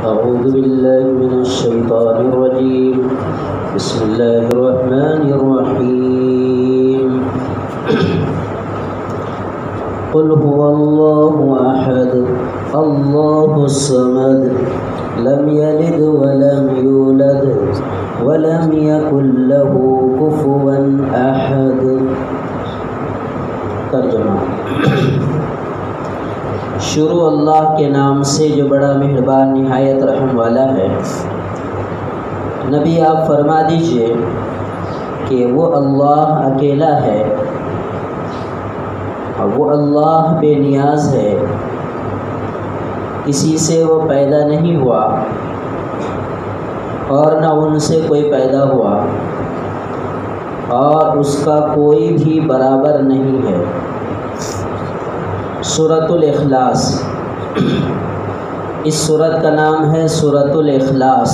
أعوذ بالله من الشيطان الرجيم بسم الله الرحمن الرحيم قل هو الله أحد الله الصمد لم يلد ولم يولد ولم يكن له كفوا أحد۔ ترجمہ: شروع اللہ کے نام سے جو بڑا مہربان نہایت رحم والا ہے۔ نبی آپ فرما دیجئے کہ وہ اللہ اکیلا ہے اور وہ اللہ بے نیاز ہے، کسی سے وہ پیدا نہیں ہوا اور نہ ان سے کوئی پیدا ہوا، اور اس کا کوئی بھی برابر نہیں ہے۔ سورۃ الاخلاص، اس سورت کا نام ہے سورۃ الاخلاص۔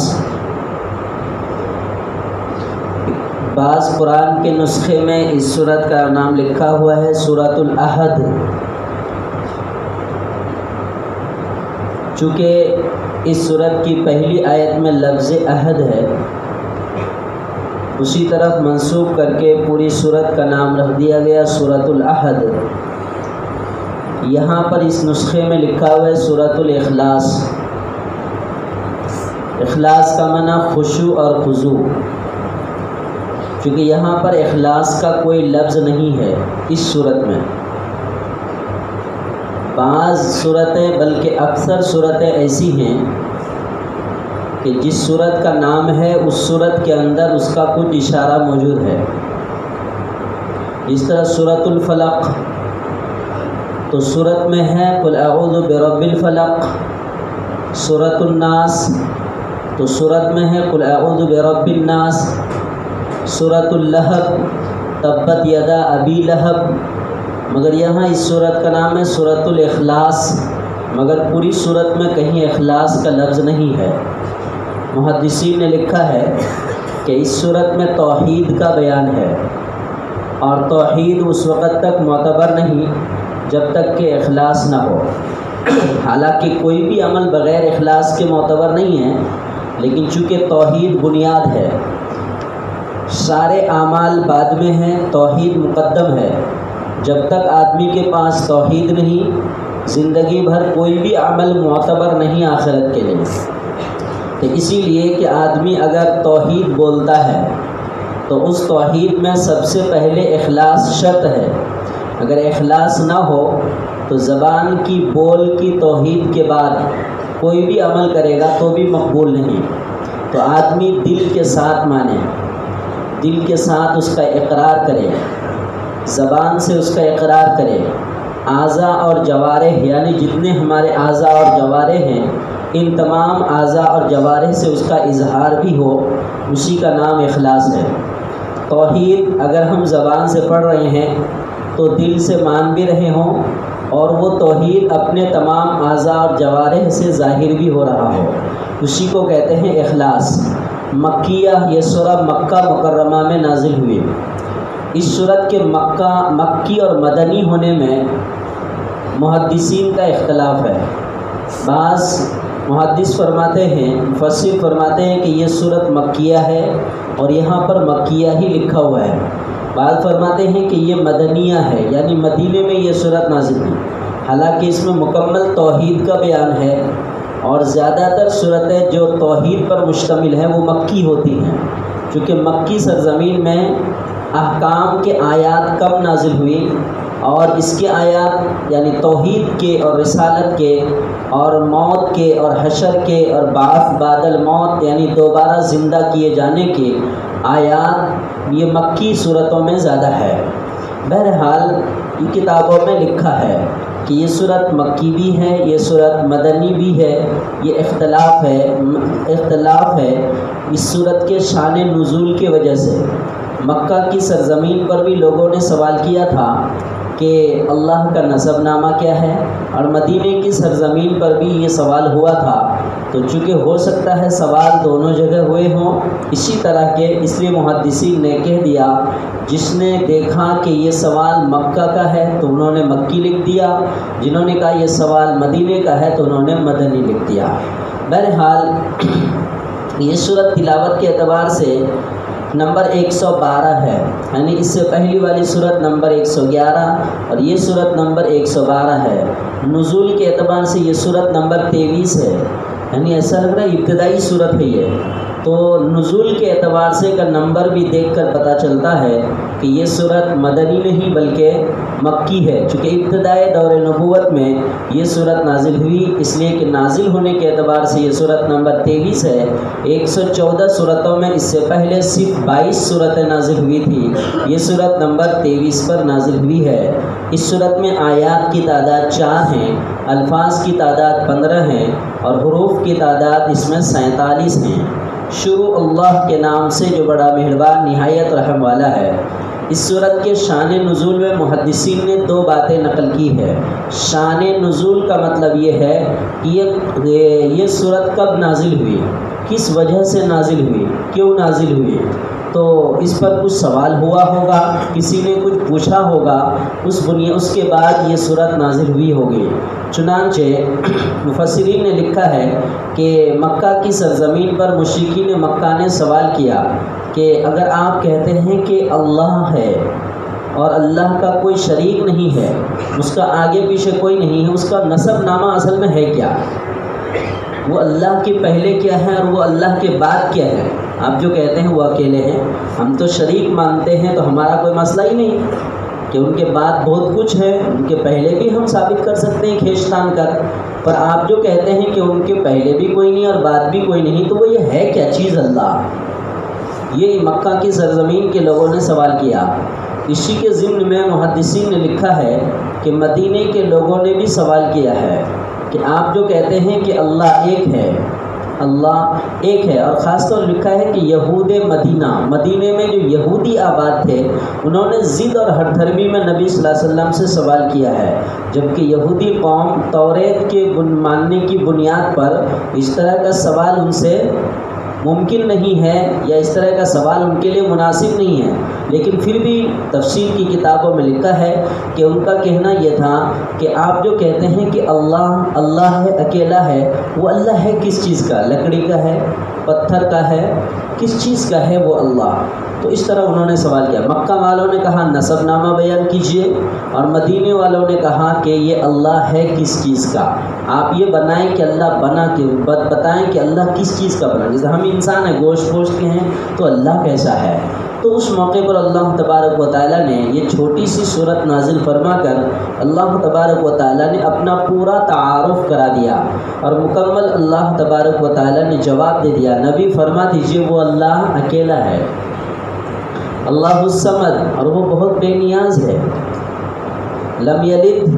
بعض قرآن کے نسخے میں اس سورت کا نام لکھا ہوا ہے سورۃ الاحد، چونکہ اس سورت کی پہلی آیت میں لفظ احد ہے، اسی طرف منسوب کر کے پوری سورت کا نام رکھ دیا گیا سورۃ الاحد۔ یہاں پر اس نسخے میں لکھا ہوا ہے سورۃ الاخلاص۔ اخلاص کا معنی خشوع اور خضوع، کیونکہ یہاں پر اخلاص کا کوئی لفظ نہیں ہے اس صورت میں۔ بعض صورتیں بلکہ اکثر صورتیں ایسی ہیں کہ جس صورت کا نام ہے اس صورت کے اندر اس کا کچھ اشارہ موجود ہے۔ اس طرح سورۃ الفلق تو صورت میں ہے قل اعوذ برب الفلق، سورۃ الناس تو صورت میں ہے قل اعوذ برب الناس، سورۃ اللہب تبت یدا ابی لہب، مگر یہاں اس صورت کا نام ہے سورۃ الاخلاص، مگر پوری صورت میں کہیں اخلاص کا لفظ نہیں ہے۔ محدثین نے لکھا ہے کہ اس صورت میں توحید کا بیان ہے، اور توحید اس وقت تک معتبر نہیں جب تک کہ اخلاص نہ ہو۔ حالانکہ کوئی بھی عمل بغیر اخلاص کے معتبر نہیں ہے، لیکن چونکہ توحید بنیاد ہے، سارے اعمال بعد میں ہیں، توحید مقدم ہے۔ جب تک آدمی کے پاس توحید نہیں، زندگی بھر کوئی بھی عمل معتبر نہیں آخرت کے لیے۔ تو اسی لیے کہ آدمی اگر توحید بولتا ہے تو اس توحید میں سب سے پہلے اخلاص شرط ہے۔ اگر اخلاص نہ ہو تو زبان کی بول کی توحید کے بعد کوئی بھی عمل کرے گا تو بھی مقبول نہیں۔ تو آدمی دل کے ساتھ مانے، دل کے ساتھ اس کا اقرار کرے، زبان سے اس کا اقرار کرے، اعضاء اور جوارح یعنی جتنے ہمارے اعضاء اور جوارح ہیں ان تمام اعضاء اور جوارح سے اس کا اظہار بھی ہو، اسی کا نام اخلاص ہے۔ توحید اگر ہم زبان سے پڑھ رہے ہیں تو دل سے مان بھی رہے ہوں، اور وہ توحید اپنے تمام اعضاء اور جوارح سے ظاہر بھی ہو رہا ہو، اسی کو کہتے ہیں اخلاص۔ مکیہ، یہ سورہ مکہ مکرمہ میں نازل ہوئی۔ اس سورت کے مکی اور مدنی ہونے میں محدثین کا اختلاف ہے۔ بعض محدث فرماتے ہیں، مفسر فرماتے ہیں کہ یہ سورت مکیہ ہے اور یہاں پر مکیہ ہی لکھا ہوا ہے۔ بعض فرماتے ہیں کہ یہ مدنیہ ہے، یعنی مدینے میں یہ سورت نازل ہوئی۔ حالانکہ اس میں مکمل توحید کا بیان ہے، اور زیادہ تر صورتیں جو توحید پر مشتمل ہیں وہ مکی ہوتی ہیں، چونکہ مکی سرزمین میں احکام کے آیات کم نازل ہوئی، اور اس کے آیات یعنی توحید کے اور رسالت کے اور موت کے اور حشر کے اور بعث بعد الموت یعنی دوبارہ زندہ کیے جانے کے آیات یہ مکی صورتوں میں زیادہ ہے۔ بہرحال یہ کتابوں میں لکھا ہے کہ یہ صورت مکی بھی ہے، یہ صورت مدنی بھی ہے، یہ اختلاف ہے اس صورت کے شان نزول کی وجہ سے۔ مکہ کی سرزمین پر بھی لوگوں نے سوال کیا تھا کہ اللہ کا نسب نامہ کیا ہے، اور مدینے کی سرزمین پر بھی یہ سوال ہوا تھا، تو چونکہ ہو سکتا ہے سوال دونوں جگہ ہوئے ہوں اسی طرح کے، اس لیے محدثین نے کہہ دیا جس نے دیکھا کہ یہ سوال مکہ کا ہے تو انہوں نے مکی لکھ دیا، جنہوں نے کہا یہ سوال مدینے کا ہے تو انہوں نے مدنی لکھ دیا۔ بہرحال یہ سورت تلاوت کے اعتبار سے نمبر 112 ہے، یعنی اس سے پہلی والی سورت نمبر 111 اور یہ سورت نمبر 112 ہے۔ نزول کے اعتبار سے یہ سورت نمبر 23 ہے، یعنی ایسا لگ رہا ہے ابتدائی سورت ہے یہ، تو نزول کے اعتبار سے کا نمبر بھی دیکھ کر پتہ چلتا ہے کہ یہ سورت مدنی نہیں بلکہ مکی ہے، چونکہ ابتدائی دور نبوت میں یہ سورت نازل ہوئی، اس لیے کہ نازل ہونے کے اعتبار سے یہ سورت نمبر 23 ہے۔ 114 سورتوں میں اس سے پہلے صرف 22 سورتیں نازل ہوئی تھی، یہ سورت نمبر 23 پر نازل ہوئی ہے۔ اس سورت میں آیات کی تعداد 4 ہیں، الفاظ کی تعداد 15 ہیں اور حروف کی تعداد اس میں 47 ہیں۔ شروع اللہ کے نام سے جو بڑا مہربان نہایت رحم والا ہے۔ اس سورت کے شان نزول میں محدثین نے 2 باتیں نقل کی ہے۔ شان نزول کا مطلب یہ ہے کہ یہ سورت کب نازل ہوئی، کس وجہ سے نازل ہوئی، کیوں نازل ہوئی، تو اس پر کچھ سوال ہوا ہوگا، کسی نے کچھ پوچھا ہوگا، اس کے بعد یہ سورت نازل ہوئی ہوگی۔ چنانچہ مفسرین نے لکھا ہے کہ مکہ کی سرزمین پر مشرکین مکہ نے سوال کیا کہ اگر آپ کہتے ہیں کہ اللہ ہے اور اللہ کا کوئی شریک نہیں ہے، اس کا آگے پیچھے کوئی نہیں ہے، اس کا نسب نامہ اصل میں ہے کیا، وہ اللہ کے پہلے کیا ہے اور وہ اللہ کے بعد کیا ہے؟ آپ جو کہتے ہیں وہ اکیلے ہیں، ہم تو شریک مانتے ہیں، تو ہمارا کوئی مسئلہ ہی نہیں کہ ان کے بعد بہت کچھ ہے، ان کے پہلے بھی ہم ثابت کر سکتے ہیں کھینچ تان کر، پر آپ جو کہتے ہیں کہ ان کے پہلے بھی کوئی نہیں اور بعد بھی کوئی نہیں، تو وہ یہ ہے کیا چیز اللہ؟ یہ مکہ کی سرزمین کے لوگوں نے سوال کیا۔ اسی کے ضمن میں محدثین نے لکھا ہے کہ مدینے کے لوگوں نے بھی سوال کیا ہے کہ آپ جو کہتے ہیں کہ اللہ ایک ہے، اللہ ایک ہے، اور خاص طور لکھا ہے کہ یہود مدینے میں جو یہودی آباد تھے انہوں نے ضد اور ہٹ دھرمی میں نبی صلی اللہ علیہ وسلم سے سوال کیا ہے، جبکہ یہودی قوم توریت کے ماننے کی بنیاد پر اس طرح کا سوال ان سے ممکن نہیں ہے یا اس طرح کا سوال ان کے لیے مناسب نہیں ہے، لیکن پھر بھی تفسیر کی کتابوں میں لکھا ہے کہ ان کا کہنا یہ تھا کہ آپ جو کہتے ہیں کہ اللہ ہے، اکیلا ہے، وہ اللہ ہے کس چیز کا؟ لکڑی کا ہے، پتھر کا ہے، کس چیز کا ہے وہ اللہ؟ تو اس طرح انہوں نے سوال کیا۔ مکہ والوں نے کہا نسب نامہ بیان کیجئے، اور مدینے والوں نے کہا کہ یہ اللہ ہے کس چیز کا؟ آپ یہ بنائیں کہ اللہ بنا کے بتائیں کہ اللہ کس چیز کا بنا، جیسے ہم انسان ہیں، گوشت پوشت کے ہیں، تو اللہ کیسا ہے؟ تو اس موقع پر اللہ تبارک و تعالیٰ نے یہ چھوٹی سی صورت نازل فرما کر اللہ تبارک و تعالیٰ نے اپنا پورا تعارف کرا دیا، اور مکمل اللہ تبارک و تعالیٰ نے جواب دے دیا۔ نبی فرما دیجئے وہ اللہ اکیلا ہے، اللہ الصمد، اور وہ بہت بے نیاز ہے، لم یلد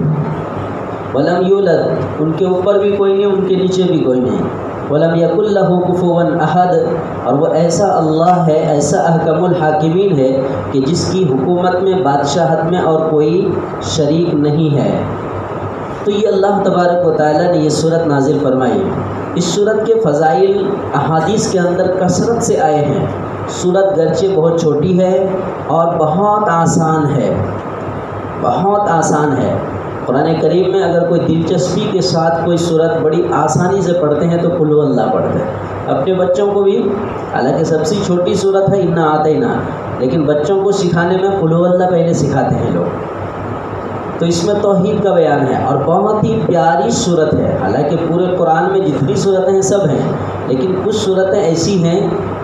ولم یولد، ان کے اوپر بھی کوئی نہیں، ان کے نیچے بھی کوئی نہیں، ولم یکن لہ کفوا احد، اور وہ ایسا اللہ ہے، ایسا احکم الحاکمین ہے کہ جس کی حکومت میں، بادشاہت میں اور کوئی شریک نہیں ہے۔ تو یہ اللہ تبارک و تعالیٰ نے یہ صورت نازل فرمائی۔ اس صورت کے فضائل احادیث کے اندر کثرت سے آئے ہیں۔ صورت گرچہ بہت چھوٹی ہے اور بہت آسان ہے، بہت آسان ہے۔ قرآن کریم میں اگر کوئی دلچسپی کے ساتھ کوئی صورت بڑی آسانی سے پڑھتے ہیں تو قل هو اللہ پڑھتے ہیں۔ اپنے بچوں کو بھی، حالانکہ سب سے چھوٹی صورت ہے انا اعطینا، لیکن بچوں کو سکھانے میں قل هو اللہ پہلے سکھاتے ہیں لوگ۔ تو اس میں توحید کا بیان ہے اور بہت ہی پیاری صورت ہے۔ حالانکہ پورے قرآن میں جتنی صورتیں ہیں سب ہیں، لیکن کچھ صورتیں ایسی ہیں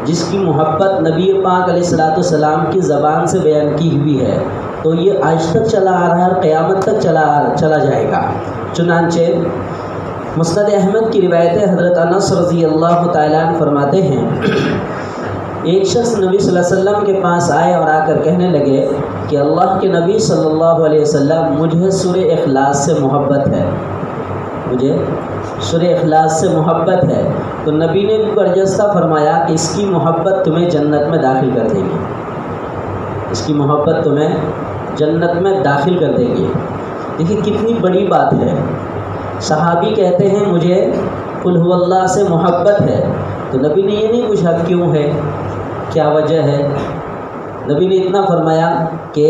جس کی محبت نبی پاک علیہ الصلوۃ والسلام کی زبان سے بیان کی ہوئی ہے، تو یہ آج تک چلا آ رہا ہے اور قیامت تک چلا جائے گا۔ چنانچہ مسند احمد کی روایت حضرت انس رضی اللہ تعالیٰ عنہ فرماتے ہیں، ایک شخص نبی صلی اللہ علیہ وسلم کے پاس آئے اور آ کر کہنے لگے کہ اللہ کے نبی صلی اللہ علیہ وسلم، مجھے سورہ اخلاص سے محبت ہے، مجھے سورہ اخلاص سے محبت ہے۔ تو نبی نے برجستہ فرمایا کہ اس کی محبت تمہیں جنت میں داخل کر دے گی، اس کی محبت تمہیں جنت میں داخل کر دیں گے۔ دیکھیے کتنی بڑی بات ہے۔ صحابی کہتے ہیں مجھے قل هو اللہ سے محبت ہے، تو نبی نے یہ نہیں پوچھا کیوں ہے، کیا وجہ ہے، نبی نے اتنا فرمایا کہ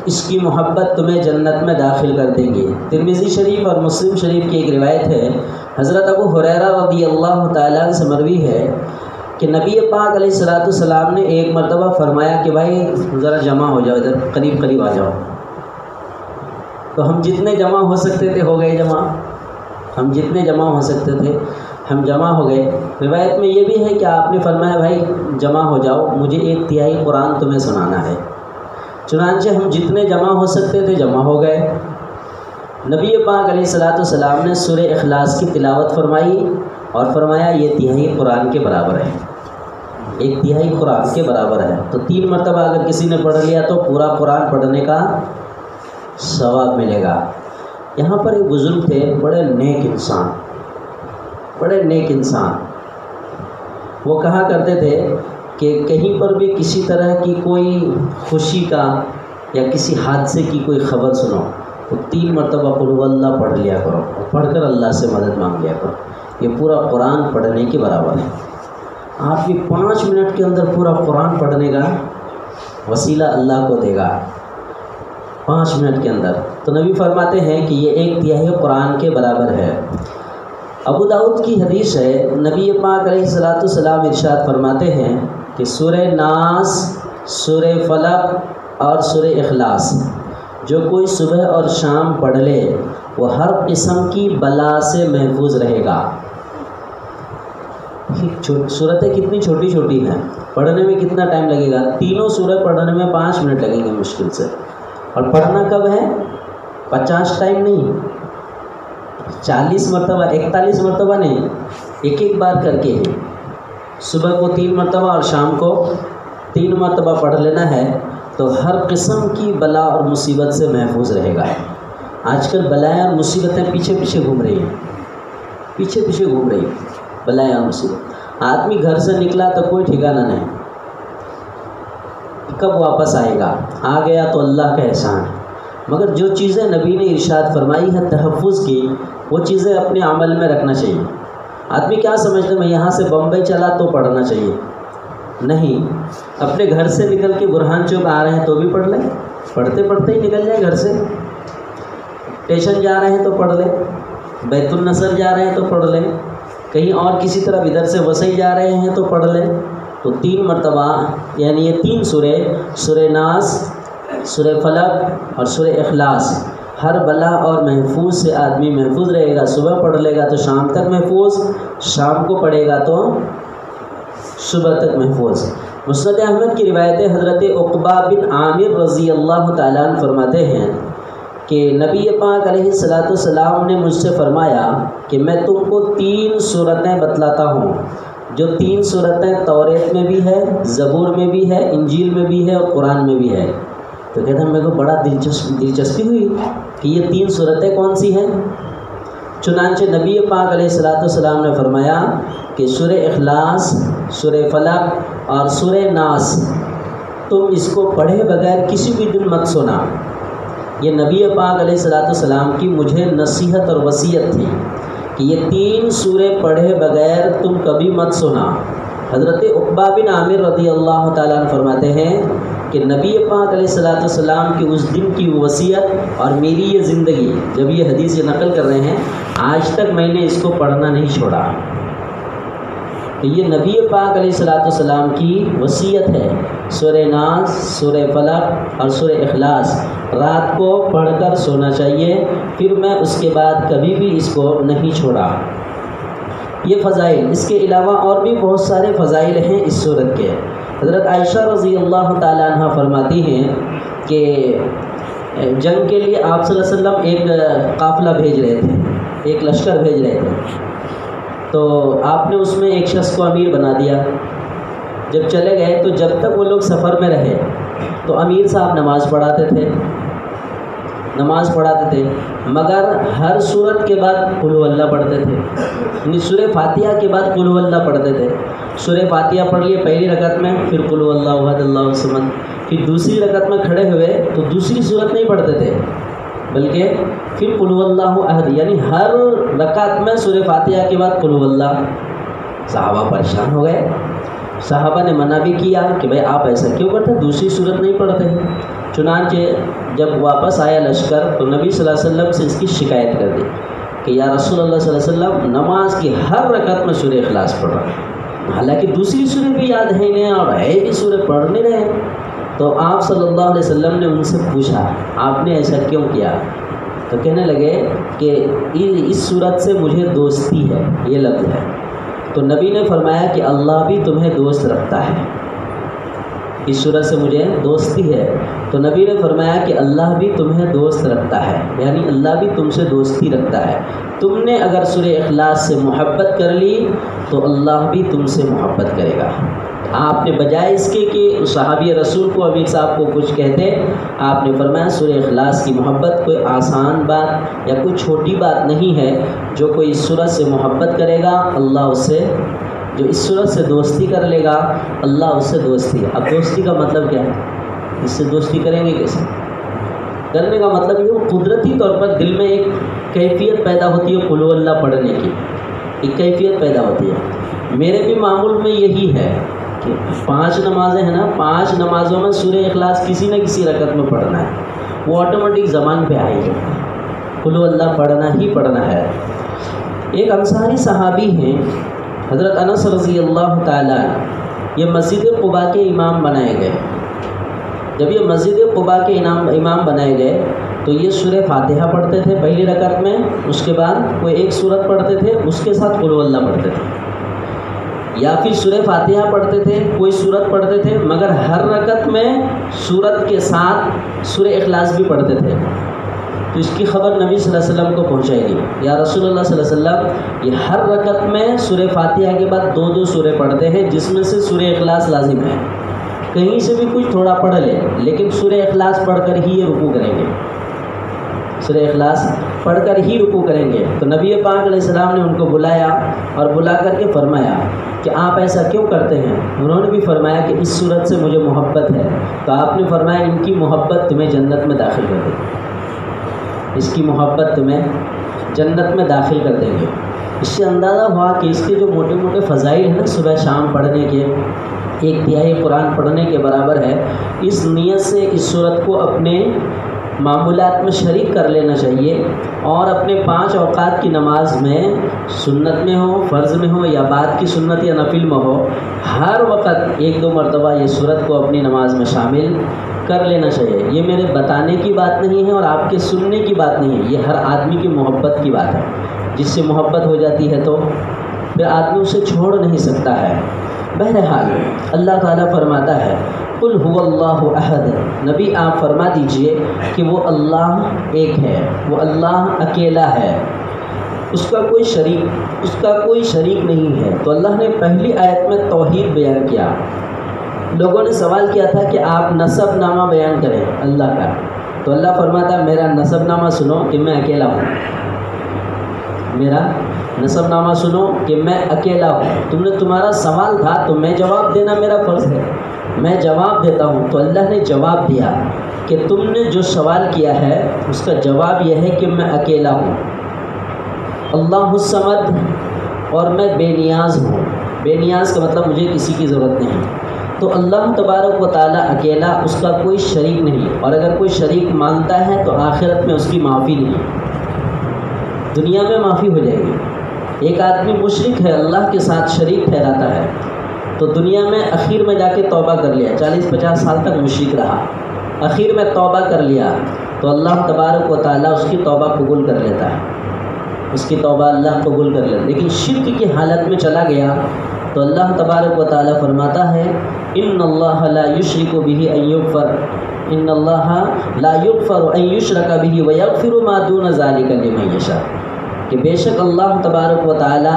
اس کی محبت تمہیں جنت میں داخل کر دیں گے۔ ترمذی شریف اور مسلم شریف کی ایک روایت ہے، حضرت ابو ہریرہ رضی اللہ تعالیٰ عنہ سے مروی ہے کہ نبی پاک علیہ السلام نے ایک مرتبہ فرمایا کہ بھائی ذرا جمع ہو جاؤ، ادھر قریب قریب آ جاؤ۔ تو ہم جتنے جمع ہو سکتے تھے ہو گئے جمع، ہم جتنے جمع ہو سکتے تھے ہم جمع ہو گئے۔ روایت میں یہ بھی ہے کہ آپ نے فرمایا بھائی جمع ہو جاؤ، مجھے 1/3 قرآن تمہیں سنانا ہے۔ چنانچہ ہم جتنے جمع ہو سکتے تھے جمع ہو گئے۔ نبی پاک علیہ السلام نے سورہ اخلاص کی تلاوت فرمائی اور فرمایا یہ 1/3 قرآن کے برابر ہے، 1/3 قرآن کے برابر ہے۔ تو 3 مرتبہ اگر کسی نے پڑھ لیا تو پورا قرآن پڑھنے کا ثواب ملے گا۔ یہاں پر ایک بزرگ تھے، بڑے نیک انسان، بڑے نیک انسان۔ وہ کہا کرتے تھے کہ کہیں پر بھی کسی طرح کی کوئی خوشی کا یا کسی حادثے کی کوئی خبر سنو تو 3 مرتبہ قل هو اللہ پڑھ لیا کرو، پڑھ کر اللہ سے مدد مانگ لیا کرو۔ یہ پورا قرآن پڑھنے کے برابر ہے۔ آپ یہ 5 منٹ کے اندر پورا قرآن پڑھنے کا وسیلہ اللہ کو دے گا، 5 منٹ کے اندر۔ تو نبی فرماتے ہیں کہ یہ 1/3 قرآن کے برابر ہے۔ ابو داؤد کی حدیث ہے، نبی پاک علیہ السلام ارشاد فرماتے ہیں کہ سورہ ناس، سورہ فلق اور سورہ اخلاص جو کوئی صبح اور شام پڑھ لے وہ ہر قسم کی بلا سے محفوظ رہے گا۔ صورتیں کتنی چھوٹی چھوٹی ہیں، پڑھنے میں کتنا ٹائم لگے گا؟ تینوں سورہ پڑھنے میں 5 منٹ لگیں گے مشکل سے۔ اور پڑھنا کب ہے؟ 50 ٹائم نہیں، 40 مرتبہ، 41 مرتبہ نہیں، ایک بار کر کے ہی صبح کو 3 مرتبہ اور شام کو 3 مرتبہ پڑھ لینا ہے تو ہر قسم کی بلا اور مصیبت سے محفوظ رہے گا۔ آج کل بلائیں اور مصیبتیں پیچھے پیچھے گھوم رہی ہیں، پیچھے پیچھے گھوم رہی ہیں بلائیں اور مصیبت۔ آدمی گھر سے نکلا تو کوئی ٹھکانہ نہیں، کب واپس آئے گا، آ گیا تو اللہ کا احسان ہے۔ مگر جو چیزیں نبی نے ارشاد فرمائی ہے تحفظ کی، وہ چیزیں اپنے عمل میں رکھنا چاہیے۔ آدمی کیا سمجھتے میں یہاں سے بمبئی چلا تو پڑھنا چاہیے، نہیں، اپنے گھر سے نکل کے برہان چوک آ رہے ہیں تو بھی پڑھ لیں، پڑھتے پڑھتے ہی نکل جائیں گھر سے۔ اسٹیشن جا رہے ہیں تو پڑھ لیں، بیت النصر جا رہے ہیں تو پڑھ لیں، کہیں اور کسی طرف ادھر سے وسئی جا رہے ہیں تو پڑھ لیں۔ تو 3 مرتبہ یعنی یہ 3 سورے، سورہ ناس، سورہ فلق اور سورہ اخلاص، ہر بلا اور محفوظ سے آدمی محفوظ رہے گا۔ صبح پڑھ لے گا تو شام تک محفوظ، شام کو پڑھے گا تو صبح تک محفوظ۔ مسند احمد کی روایت حضرت عقبہ بن عامر رضی اللہ تعالیٰ عنہ فرماتے ہیں کہ نبی پاک علیہ السلام نے مجھ سے فرمایا کہ میں تم کو 3 صورتیں بتلاتا ہوں، جو 3 صورتیں توریت میں بھی ہے، زبور میں بھی ہے، انجیل میں بھی ہے اور قرآن میں بھی ہے۔ تو کہتے ہیں میرے کو بڑا دلچسپی ہوئی کہ یہ 3 صورتیں کون سی ہیں؟ چنانچہ نبی پاک علیہ السلام نے فرمایا کہ سورہ اخلاص، سورہ فلق اور سورہ ناس تم اس کو پڑھے بغیر کسی بھی دن مت سونا۔ یہ نبی پاک علیہ السلام کی مجھے نصیحت اور وصیت تھی کہ یہ 3 سورے پڑھے بغیر تم کبھی مت سونا۔ حضرت عقبہ بن عامر رضی اللہ تعالیٰ عنہ فرماتے ہیں کہ نبی پاک علیہ السلام کی اس دن کی وصیت اور میری یہ زندگی، جب یہ حدیث یہ نقل کر رہے ہیں، آج تک میں نے اس کو پڑھنا نہیں چھوڑا۔ کہ یہ نبی پاک علیہ السلام کی وصیت ہے، سورہ ناس، سورہ فلق اور سورہ اخلاص رات کو پڑھ کر سونا چاہیے، پھر میں اس کے بعد کبھی بھی اس کو نہیں چھوڑا۔ یہ فضائل، اس کے علاوہ اور بھی بہت سارے فضائل ہیں اس سورت کے۔ حضرت عائشہ رضی اللہ تعالیٰ عنہ فرماتی ہیں کہ جنگ کے لیے آپ صلی اللہ علیہ وسلم ایک قافلہ بھیج رہے تھے، ایک لشکر بھیج رہے تھے، تو آپ نے اس میں ایک شخص کو امیر بنا دیا۔ جب چلے گئے تو جب تک وہ لوگ سفر میں رہے تو امیر صاحب نماز پڑھاتے تھے، نماز پڑھاتے تھے، مگر ہر سورت کے بعد قل هو اللہ پڑھتے تھے، یعنی سورہ فاتحہ کے بعد قل هو اللہ پڑھتے تھے۔ سورہ فاتحہ پڑھ لیے پہلی رکعت میں، پھر قل هو اللہ احد اللہ الصمد، پھر دوسری رکعت میں کھڑے ہوئے تو دوسری سورت نہیں پڑھتے تھے، بلکہ پھر قل هو اللہ احد، یعنی ہر رکعت میں سورہ فاتحہ کے بعد قل هو اللہ۔ صحابہ پریشان ہو گئے، صحابہ نے منع بھی کیا کہ بھائی آپ ایسا کیوں کرتے، دوسری صورت نہیں پڑھتے ہیں۔ چنانچہ جب واپس آیا لشکر تو نبی صلی اللہ علیہ وسلم سے اس کی شکایت کر دی کہ یا رسول اللہ صلی اللہ علیہ وسلم، نماز کی ہر رکعت میں سورہ اخلاص پڑھ رہا ہے، حالانکہ دوسری سورہ بھی یاد ہے انہیں اور ہے بھی سورہ پڑھ نہیں رہے۔ تو آپ صلی اللہ علیہ وسلم نے ان سے پوچھا آپ نے ایسا کیوں کیا؟ تو کہنے لگے کہ اس صورت سے مجھے دوستی ہے، یہ لفظ ہے۔ تو نبی نے فرمایا کہ اللہ بھی تمہیں دوست رکھتا ہے، اس صورت سے مجھے دوستی ہے۔ تو نبی نے فرمایا کہ اللہ بھی تمہیں دوست رکھتا ہے، یعنی اللہ بھی تم سے دوستی رکھتا ہے۔ تم نے اگر سورہ اخلاص سے محبت کر لی تو اللہ بھی تم سے محبت کرے گا۔ آپ نے بجائے اس کے کہ صحابی رسول کو امیر صاحب کو کچھ کہتے، آپ نے فرمایا سورہ اخلاص کی محبت کوئی آسان بات یا کوئی چھوٹی بات نہیں ہے، جو کوئی اس صورت سے محبت کرے گا اللہ اس سے، جو اس صورت سے دوستی کر لے گا اللہ اس سے دوستی۔ اب دوستی کا مطلب کیا ہے؟ اس سے دوستی کریں گے کیسے؟ کرنے کا مطلب یہ قدرتی طور پر دل میں ایک کیفیت پیدا ہوتی ہے قل هو اللہ پڑھنے کی، ایک کیفیت پیدا ہوتی ہے۔ میرے بھی معمول میں یہی ہے کہ 5 نمازیں ہیں نا، 5 نمازوں میں سورہ اخلاص کسی نہ کسی رکعت میں پڑھنا ہے، وہ آٹومیٹک زبان پہ آئی ہے، قل هو اللہ پڑھنا ہی پڑھنا ہے۔ ایک انصاری صحابی ہیں حضرت انس رضی اللہ تعالیٰ، یہ مسجد قباء کے امام بنائے گئے۔ جب یہ مسجد قباء کے امام بنائے گئے تو یہ سورہ فاتحہ پڑھتے تھے پہلی رکعت میں، اس کے بعد کوئی ایک سورت پڑھتے تھے، اس کے ساتھ قل هو اللہ پڑھتے تھے، یا پھر سورہ فاتحہ پڑھتے تھے، کوئی سورت پڑھتے تھے، مگر ہر رکعت میں سورت کے ساتھ سورہ اخلاص بھی پڑھتے تھے۔ تو اس کی خبر نبی صلی اللہ علیہ وسلم کو پہنچائے گی، یا رسول اللہ صلی اللہ علیہ وسلم، یہ ہر رکعت میں سورہ فاتحہ کے بعد 2 سورے پڑھتے ہیں، جس میں سے سورہ اخلاص لازم ہے، کہیں سے بھی کچھ تھوڑا پڑھ لے لیکن سورہ اخلاص پڑھ کر ہی یہ رکوع کریں گے، سورہ اخلاص پڑھ کر ہی رکوع کریں گے۔ تو نبی پاک علیہ السلام نے ان کو بلایا اور بلا کر کے فرمایا کہ آپ ایسا کیوں کرتے ہیں؟ انہوں نے بھی فرمایا کہ اس صورت سے مجھے محبت ہے۔ تو آپ نے فرمایا ان کی محبت تمہیں جنت میں داخل کر دے گی، اس کی محبت تمہیں جنت میں داخل کر دیں گے۔ اس سے اندازہ ہوا کہ اس کے جو موٹے موٹے فضائل ہیں نا صبح شام پڑھنے کے، 1/3 قرآن پڑھنے کے برابر ہے، اس نیت سے اس صورت کو اپنے معمولات میں شریک کر لینا چاہیے، اور اپنے 5 اوقات کی نماز میں، سنت میں ہو، فرض میں ہو، یا بعد کی سنت یا نفل میں ہو، ہر وقت 1-2 مرتبہ یہ صورت کو اپنی نماز میں شامل کر لینا چاہیے۔ یہ میرے بتانے کی بات نہیں ہے اور آپ کے سننے کی بات نہیں ہے، یہ ہر آدمی کی محبت کی بات ہے۔ جس سے محبت ہو جاتی ہے تو پھر آدمی اسے چھوڑ نہیں سکتا ہے۔ بہرحال اللہ تعالیٰ فرماتا ہے قل هو اللہ احد، نبی آپ فرما دیجئے کہ وہ اللہ ایک ہے، وہ اللہ اکیلا ہے، اس کا کوئی شریک نہیں ہے۔ تو اللہ نے پہلی آیت میں توحید بیان کیا۔ لوگوں نے سوال کیا تھا کہ آپ نسب نامہ بیان کریں اللہ کا، تو اللہ فرماتا ہے میرا نسب نامہ سنو کہ میں اکیلا ہوں، میرا نسب نامہ سنو کہ میں اکیلا ہوں۔ تمہارا سوال تھا تو میں جواب دینا میرا فرض ہے، میں جواب دیتا ہوں۔ تو اللہ نے جواب دیا کہ تم نے جو سوال کیا ہے اس کا جواب یہ ہے کہ میں اکیلا ہوں، اللہ الصمد، اور میں بے نیاز ہوں۔ بے نیاز کا مطلب مجھے کسی کی ضرورت نہیں۔ تو اللہ تبارک و تعالیٰ اکیلا، اس کا کوئی شریک نہیں، اور اگر کوئی شریک مانتا ہے تو آخرت میں اس کی معافی نہیں، دنیا میں معافی ہو جائے گی۔ ایک آدمی مشرک ہے، اللہ کے ساتھ شریک ٹھہراتا ہے، تو دنیا میں اخیر میں جا کے توبہ کر لیا، 40-50 سال تک مشرک رہا، اخیر میں توبہ کر لیا تو اللہ تبارک و تعالیٰ اس کی توبہ قبول کر لیتا ہے، اس کی توبہ اللہ قبول کر لیتا ہے۔ لیکن شرک کی حالت میں چلا گیا تو اللہ تبارک و تعالیٰ فرماتا ہے ان اللہ لا یشرک بہ ان یغفر، ان اللہ لا یغفر ان یشرک بہ ویغفر ما دون ذلک لمن یشاء۔ کہ بے شک اللہ تبارک و تعالی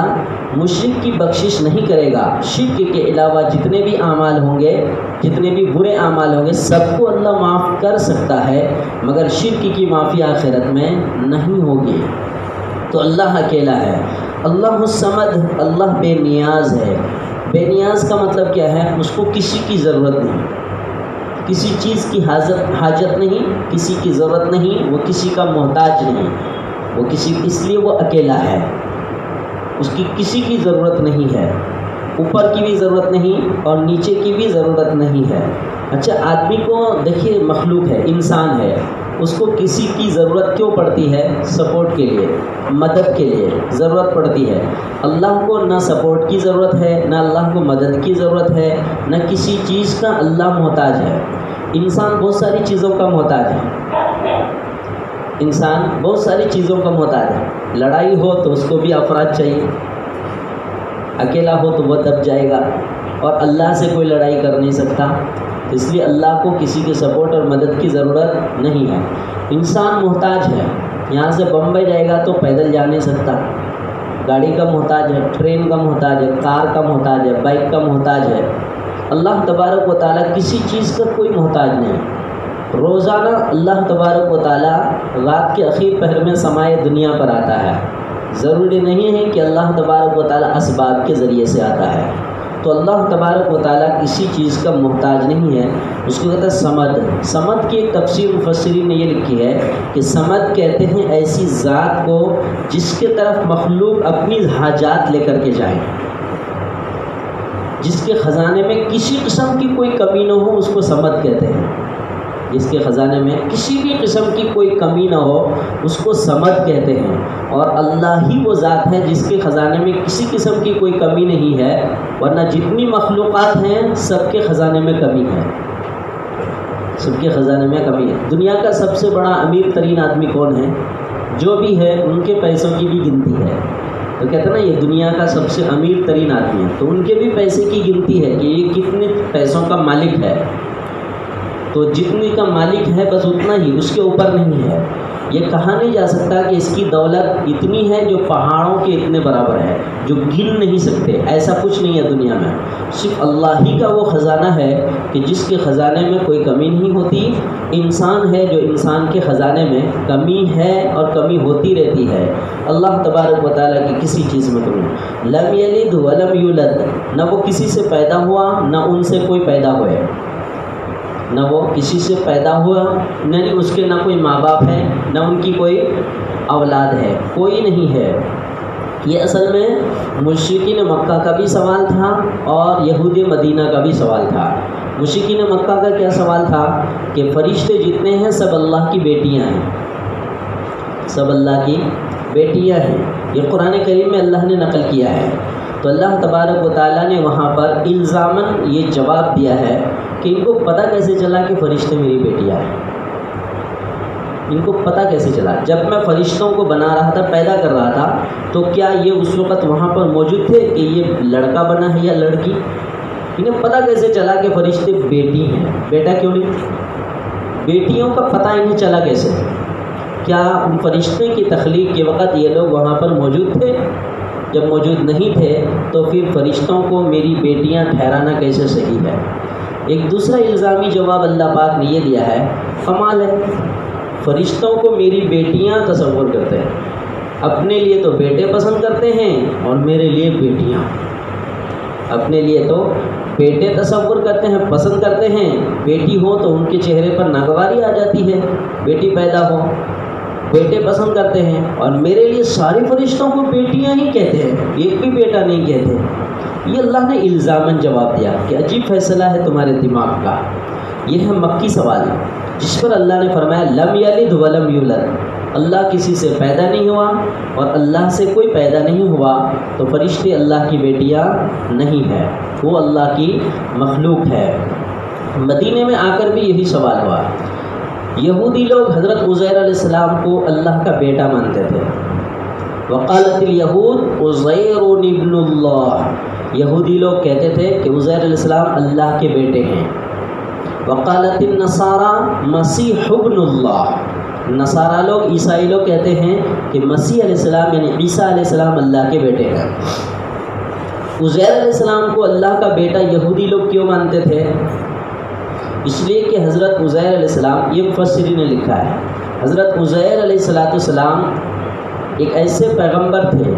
مشرک کی بخشش نہیں کرے گا. شرک کے علاوہ جتنے بھی اعمال ہوں گے، جتنے بھی برے اعمال ہوں گے، سب کو اللہ معاف کر سکتا ہے، مگر شرک کی معافی آخرت میں نہیں ہوگی. تو اللہ اکیلا ہے. اللہ الصمد، اللہ بے نیاز ہے. بے نیاز کا مطلب کیا ہے؟ اس کو کسی کی ضرورت نہیں، کسی چیز کی حاجت نہیں، کسی کی ضرورت نہیں، وہ کسی کا محتاج نہیں، وہ اس لیے وہ اکیلا ہے. اس کی کسی کی ضرورت نہیں ہے، اوپر کی بھی ضرورت نہیں اور نیچے کی بھی ضرورت نہیں ہے. اچھا، آدمی کو دیکھیے، مخلوق ہے، انسان ہے، اس کو کسی کی ضرورت کیوں پڑتی ہے؟ سپورٹ کے لیے، مدد کے لیے ضرورت پڑتی ہے. اللہ کو نہ سپورٹ کی ضرورت ہے، نہ اللہ کو مدد کی ضرورت ہے، نہ کسی چیز کا اللہ محتاج ہے. انسان بہت ساری چیزوں کا محتاج ہے. انسان بہت ساری چیزوں کا محتاج ہے. لڑائی ہو تو اس کو بھی افراد چاہیے، اکیلا ہو تو وہ دب جائے گا، اور اللہ سے کوئی لڑائی کر نہیں سکتا. اس لیے اللہ کو کسی کے سپورٹ اور مدد کی ضرورت نہیں ہے. انسان محتاج ہے. یہاں سے بمبئی جائے گا تو پیدل جا نہیں سکتا، گاڑی کا محتاج ہے، ٹرین کا محتاج ہے، کار کا محتاج ہے، بائک کا محتاج ہے. اللہ تبارک و تعالیٰ کسی چیز کا کوئی محتاج نہیں. روزانہ اللہ تبارک و تعالیٰ رات کے اخیر پہر میں سمائے دنیا پر آتا ہے. ضروری نہیں ہے کہ اللہ تبارک و تعالیٰ اسباب کے ذریعے سے آتا ہے. تو اللہ تبارک و تعالیٰ کسی چیز کا محتاج نہیں ہے. اس کو کہتا ہے صمد. صمد کی ایک تفسیر مفسرین نے یہ لکھی ہے کہ صمد کہتے ہیں ایسی ذات کو جس کے طرف مخلوق اپنی حاجات لے کر کے جائیں، جس کے خزانے میں کسی قسم کی کوئی کمی نہ ہو، اس کو صمد کہتے ہیں. جس کے خزانے میں کسی بھی قسم کی کوئی کمی نہ ہو، اس کو صمد کہتے ہیں. اور اللہ ہی وہ ذات ہے جس کے خزانے میں کسی قسم کی کوئی کمی نہیں ہے، ورنہ جتنی مخلوقات ہیں سب کے خزانے میں کمی ہے، سب کے خزانے میں کمی ہے. دنیا کا سب سے بڑا امیر ترین آدمی کون ہے؟ جو بھی ہے ان کے پیسوں کی بھی گنتی ہے. تو کہتے ہیں نا، یہ دنیا کا سب سے امیر ترین آدمی ہے، تو ان کے بھی پیسے کی گنتی ہے کہ یہ کتنے پیسوں کا مالک ہے. تو جتنے کا مالک ہے بس اتنا ہی، اس کے اوپر نہیں ہے. یہ کہا نہیں جا سکتا کہ اس کی دولت اتنی ہے جو پہاڑوں کے اتنے برابر ہے، جو گن نہیں سکتے. ایسا کچھ نہیں ہے دنیا میں. صرف اللہ ہی کا وہ خزانہ ہے کہ جس کے خزانے میں کوئی کمی نہیں ہوتی. انسان ہے جو انسان کے خزانے میں کمی ہے اور کمی ہوتی رہتی ہے. اللہ تبارک و تعالیٰ کی کسی چیز میں کمی نہیں. لم یلد ولم یولد، نہ وہ کسی سے پیدا ہوا نہ ان سے کوئی پیدا ہوئے. نہ وہ کسی سے پیدا ہوا، نہیں اس کے نہ کوئی ماں باپ ہے، نہ ان کی کوئی اولاد ہے، کوئی نہیں ہے. یہ اصل میں مشرکین مکہ کا بھی سوال تھا اور یہود مدینہ کا بھی سوال تھا. مشرکین مکہ کا کیا سوال تھا کہ فرشتے جتنے ہیں سب اللہ کی بیٹیاں ہیں، سب اللہ کی بیٹیاں ہیں. یہ قرآن کریم میں اللہ نے نقل کیا ہے. تو اللہ تبارک و تعالیٰ نے وہاں پر الزاماً یہ جواب دیا ہے کہ ان کو پتہ کیسے چلا کہ فرشتے میری بیٹیاں ہیں؟ ان کو پتہ کیسے چلا؟ جب میں فرشتوں کو بنا رہا تھا، پیدا کر رہا تھا، تو کیا یہ اس وقت وہاں پر موجود تھے کہ یہ لڑکا بنا ہے یا لڑکی؟ انہیں پتہ کیسے چلا کہ فرشتے بیٹی ہیں؟ بیٹا کیوں نہیں؟ بیٹیوں کا پتہ انہیں چلا کیسے؟ کیا ان فرشتے کی تخلیق کے وقت یہ لوگ وہاں پر موجود تھے؟ جب موجود نہیں تھے تو پھر فرشتوں کو میری بیٹیاں ٹھہرانا کیسے صحیح ہے؟ ایک دوسرا الزامی جواب اللہ پاک نے یہ دیا ہے، کمال ہے، فرشتوں کو میری بیٹیاں تصور کرتے ہیں، اپنے لیے تو بیٹے پسند کرتے ہیں اور میرے لیے بیٹیاں. اپنے لیے تو بیٹے تصور کرتے ہیں، پسند کرتے ہیں، بیٹی ہو تو ان کے چہرے پر ناگواری آ جاتی ہے، بیٹی پیدا ہو، بیٹے پسند کرتے ہیں. اور میرے لیے سارے فرشتوں کو بیٹیاں ہی کہتے ہیں، ایک بھی بیٹا نہیں کہتے. یہ اللہ نے الزاماً جواب دیا کہ عجیب فیصلہ ہے تمہارے دماغ کا. یہ ہے مکی سوال جس پر اللہ نے فرمایا لم یلد ولم یولد، اللہ کسی سے پیدا نہیں ہوا اور اللہ سے کوئی پیدا نہیں ہوا، تو فرشتے اللہ کی بیٹیاں نہیں ہیں، وہ اللہ کی مخلوق ہے. مدینے میں آ کر بھی یہی سوال ہوا. یہودی لوگ حضرت عزیر علیہ السلام کو اللہ کا بیٹا مانتے تھے. وقالت الیہود عزیر ابن اللہ، یہودی لوگ کہتے تھے کہ عزیر علیہ السلام اللہ کے بیٹے ہیں. وقالت النصارى مسیح ابن اللہ، نصارہ لوگ، عیسائی لوگ کہتے ہیں کہ مسیح علیہ السلام یعنی عیسیٰ علیہ السلام اللہ کے بیٹے ہیں۔ عزیر علیہ السلام کو اللہ کا بیٹا یہودی لوگ کیوں مانتے تھے؟ اس لیے کہ حضرت عزیر علیہ السلام، یہ مفسرین نے لکھا ہے، حضرت عزیر علیہ السلام ایک ایسے پیغمبر تھے،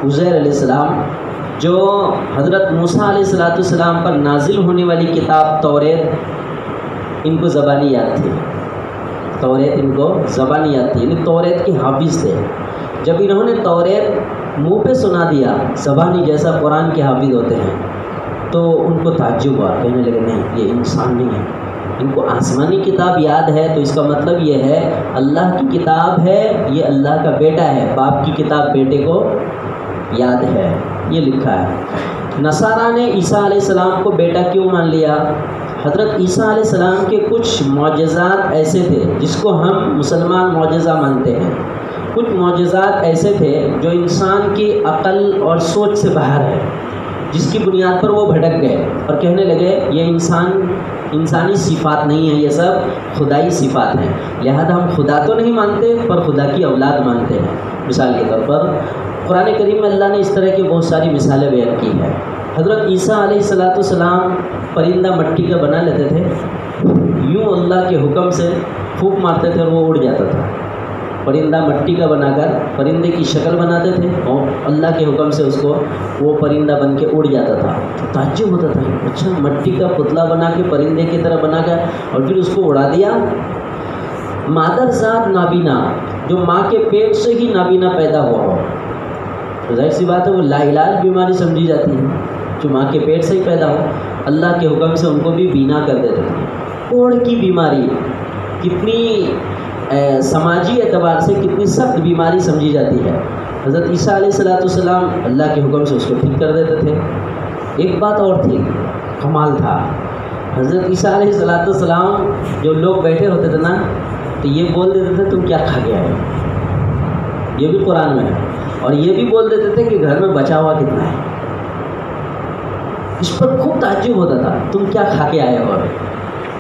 عزیر علیہ السلام، جو حضرت موسیٰ علیہ السلام پر نازل ہونے والی کتاب توریت ان کو زبانی یاد تھی، توریت ان کو زبانی یاد تھی، یعنی توریت کے حافظ تھے۔ جب انہوں نے توریت منہ پہ سنا دیا زبانی جیسا قرآن کے حافظ ہوتے ہیں، تو ان کو تعجب ہوا، کہنے لگے نہیں یہ انسان نہیں ہے، ان کو آسمانی کتاب یاد ہے تو اس کا مطلب یہ ہے اللہ کی کتاب ہے، یہ اللہ کا بیٹا ہے، باپ کی کتاب بیٹے کو یاد ہے، یہ لکھا ہے۔ نصارہ نے عیسیٰ علیہ السلام کو بیٹا کیوں مان لیا؟ حضرت عیسیٰ علیہ السلام کے کچھ معجزات ایسے تھے جس کو ہم مسلمان معجزہ مانتے ہیں، کچھ معجزات ایسے تھے جو انسان کی عقل اور سوچ سے باہر ہے، جس کی بنیاد پر وہ بھٹک گئے اور کہنے لگے یہ انسانی صفات نہیں ہیں، یہ سب خدائی صفات ہیں، لہذا ہم خدا تو نہیں مانتے پر خدا کی اولاد مانتے ہیں۔ مثال کے طور پر قرآن کریم میں اللہ نے اس طرح کی بہت ساری مثالیں بیان کی ہیں۔ حضرت عیسیٰ علیہ السلام پرندہ مٹی کا بنا لیتے تھے، یوں اللہ کے حکم سے پھونک مارتے تھے اور وہ اڑ جاتا تھا۔ پرندہ مٹی کا بنا کر پرندے کی شکل بناتے تھے اور اللہ کے حکم سے اس کو وہ پرندہ بن کے اڑ جاتا تھا۔ تو تعجب ہوتا تھا، اچھا مٹی کا پتلا بنا کے پرندے کی طرح بنا کر اور پھر اس کو اڑا دیا۔ مادر ذات نابینا، جو ماں کے پیٹ سے ہی نابینا پیدا ہوا ہو، تو ظاہر سی بات ہے وہ لا علاج بیماری سمجھی جاتی ہے، جو ماں کے پیٹ سے ہی پیدا ہو، اللہ کے حکم سے ان کو بھی بینا کر دیتے تھے۔ کوڑ کی بیماری کتنی سماجی اعتبار سے کتنی سخت بیماری سمجھی جاتی ہے، حضرت عیسیٰ علیہ السلام اللہ کے حکم سے اس کو ٹھیک کر دیتے تھے۔ ایک بات اور تھی، کمال تھا، حضرت عیسیٰ علیہ السلام جو لوگ بیٹھے ہوتے تھے نا تو یہ بول دیتے تھے تم کیا کھا کے آئے، یہ بھی قرآن میں ہے، اور یہ بھی بول دیتے تھے کہ گھر میں بچا ہوا کتنا ہے۔ اس پر خوب تعجب ہوتا تھا، تم کیا کھا کے آئے ہو۔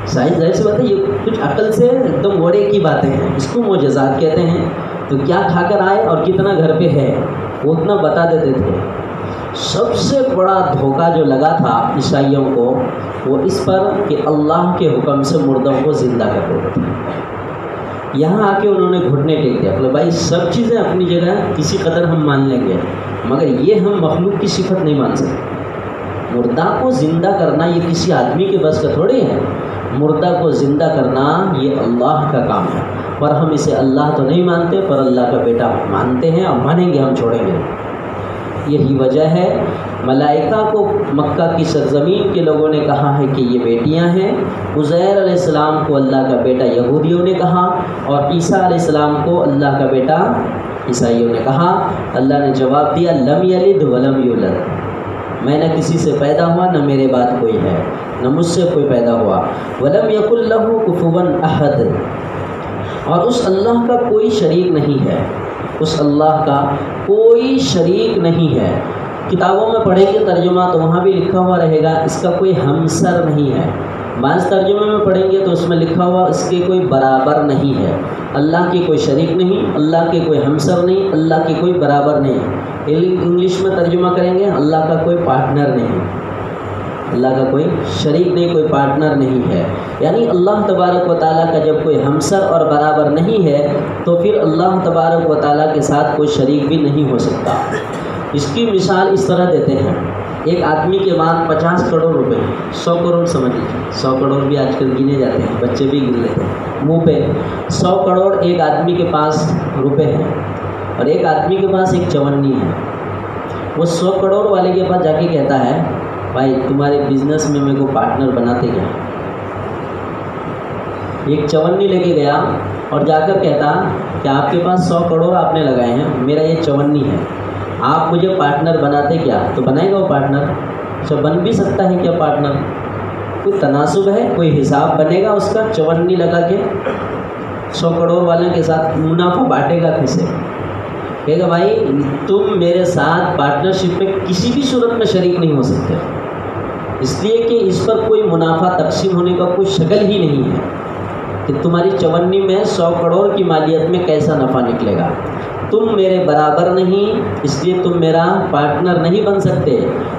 ظاہر سی بات ہے یہ کچھ عقل سے ایک دم وڑے کی باتیں ہیں، اس کو معجزات کہتے ہیں۔ تو کیا کھا کر آئے اور کتنا گھر پہ ہے وہ اتنا بتا دیتے تھے۔ سب سے بڑا دھوکہ جو لگا تھا عیسائیوں کو وہ اس پر کہ اللہ کے حکم سے مردوں کو زندہ کر دیتے تھے۔ یہاں آ کے انہوں نے گھٹنے ٹیک دیا، بولے بھائی سب چیزیں اپنی جگہ کسی قدر ہم مان لیں گے، مگر یہ ہم مخلوق کی صفت نہیں مان سکتے۔ مردہ کو زندہ کرنا یہ کسی آدمی کے بس کا تھوڑی ہے، مردہ کو زندہ کرنا یہ اللہ کا کام ہے، پر ہم اسے اللہ تو نہیں مانتے، پر اللہ کا بیٹا مانتے ہیں اور مانیں گے، ہم چھوڑیں گے۔ یہی وجہ ہے ملائکہ کو مکہ کی سرزمین کے لوگوں نے کہا ہے کہ یہ بیٹیاں ہیں، عزیر علیہ السلام کو اللہ کا بیٹا یہودیوں نے کہا، اور عیسیٰ علیہ السلام کو اللہ کا بیٹا عیسائیوں نے کہا۔ اللہ نے جواب دیا لم یلد ولم یولد، میں نہ کسی سے پیدا ہوا نہ میرے بعد کوئی ہے، نہ مجھ سے کوئی پیدا ہوا۔ ولم یکن لہ کفوا احد، اور اس اللہ کا کوئی شریک نہیں ہے، اس اللہ کا کوئی شریک نہیں ہے۔ کتابوں میں پڑھیں گے ترجمہ تو وہاں بھی لکھا ہوا رہے گا اس کا کوئی ہمسر نہیں ہے، بعض ترجمے میں پڑھیں گے تو اس میں لکھا ہوا اس کے کوئی برابر نہیں ہے۔ اللہ کے کوئی شریک نہیں، اللہ کے کوئی ہمسر نہیں، اللہ کے کوئی برابر نہیں۔ انگلش میں ترجمہ کریں گے اللہ کا کوئی پارٹنر نہیں، اللہ کا کوئی شریک نہیں، کوئی پارٹنر نہیں ہے۔ یعنی اللہ تبارک و تعالیٰ کا جب کوئی ہمسر اور برابر نہیں ہے تو پھر اللہ تبارک و تعالیٰ کے ساتھ کوئی شریک بھی نہیں ہو سکتا۔ اس کی مثال اس طرح دیتے ہیں، ایک آدمی کے بعد 50 کروڑ روپے، 100 کروڑ سمجھ لیجیے، 100 کروڑ بھی آج کل گنے جاتے ہیں، بچے بھی گن لیتے ہیں منہ پہ۔ 100 کروڑ ایک آدمی کے پاس روپے ہیں اور ایک آدمی کے پاس ایک چونی ہے۔ وہ 100 کروڑ والے کے پاس جا کے کہتا ہے بھائی تمہارے بزنس میں میرے کو پارٹنر بناتے کیا؟ ایک چونی لے کے گیا اور جا کر کہتا کہ آپ کے پاس 100 کروڑ آپ نے لگائے ہیں، میرا یہ چونی ہے، آپ مجھے پارٹنر بناتے کیا؟ تو بنائے گا وہ پارٹنر؟ اچھا بن بھی سکتا ہے کیا پارٹنر؟ کوئی تناسب ہے، کوئی حساب بنے گا اس کا؟ چونی لگا کے 100 کروڑ والے کے ساتھ منافع بانٹے گا کسے؟ کہے گا بھائی تم میرے ساتھ پارٹنرشپ میں کسی بھی صورت میں شریک نہیں ہو سکتے، اس لیے کہ اس پر کوئی منافع تقسیم ہونے کا کوئی شکل ہی نہیں ہے۔ کہ تمہاری چونی میں 100 کروڑ کی مالیت میں کیسا نفع نکلے گا، تم میرے برابر نہیں، اس لیے تم میرا پارٹنر نہیں بن سکتے۔